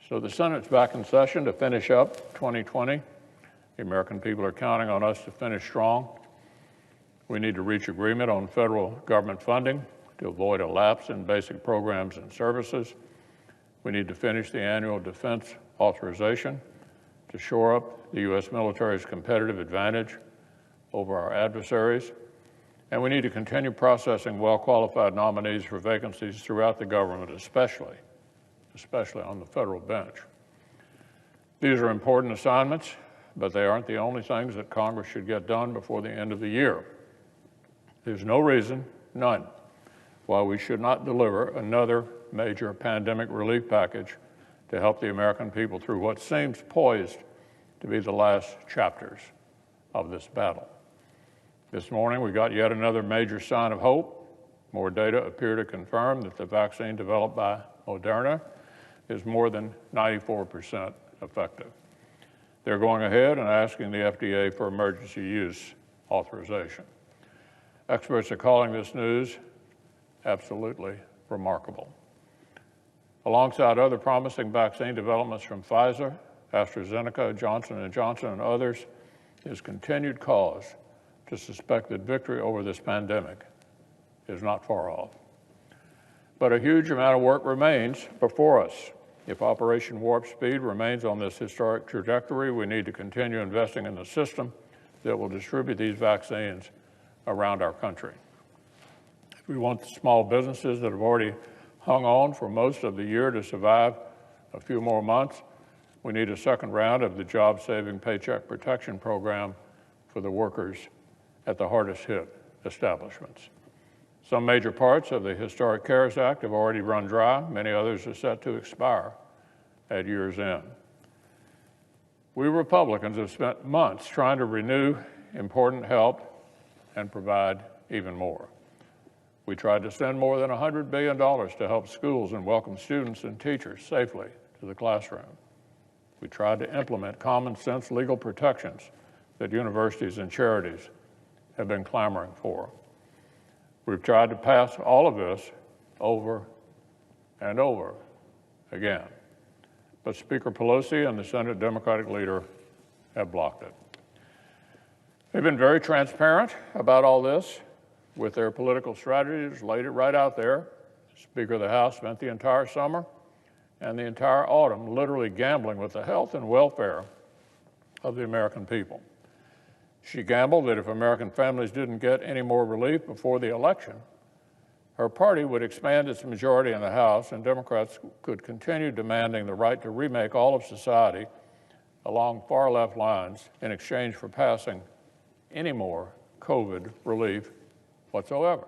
So the Senate's back in session to finish up 2020. The American people are counting on us to finish strong. We need to reach agreement on federal government funding to avoid a lapse in basic programs and services. We need to finish the annual defense authorization to shore up the U.S. military's competitive advantage over our adversaries. And we need to continue processing well-qualified nominees for vacancies throughout the government, especially on the federal bench. These are important assignments, but they aren't the only things that Congress should get done before the end of the year. There's no reason, none, why we should not deliver another major pandemic relief package to help the American people through what seems poised to be the last chapters of this battle. This morning, we got yet another major sign of hope. More data appear to confirm that the vaccine developed by Moderna is more than 94% effective. They're going ahead and asking the FDA for emergency use authorization. Experts are calling this news absolutely remarkable. Alongside other promising vaccine developments from Pfizer, AstraZeneca, Johnson & Johnson, and others, is continued cause to suspect that victory over this pandemic is not far off. But a huge amount of work remains before us. If Operation Warp Speed remains on this historic trajectory, we need to continue investing in the system that will distribute these vaccines around our country. If we want the small businesses that have already hung on for most of the year to survive a few more months, we need a second round of the job-saving Paycheck Protection Program for the workers at the hardest hit establishments. Some major parts of the historic CARES Act have already run dry. Many others are set to expire at year's end. We Republicans have spent months trying to renew important help and provide even more. We tried to send more than $100 billion to help schools and welcome students and teachers safely to the classroom. We tried to implement common sense legal protections that universities and charities have been clamoring for. We've tried to pass all of this over and over again, but Speaker Pelosi and the Senate Democratic leader have blocked it. They've been very transparent about all this with their political strategies, laid it right out there. Speaker of the House spent the entire summer and the entire autumn literally gambling with the health and welfare of the American people. She gambled that if American families didn't get any more relief before the election, her party would expand its majority in the House and Democrats could continue demanding the right to remake all of society along far-left lines in exchange for passing any more COVID relief whatsoever.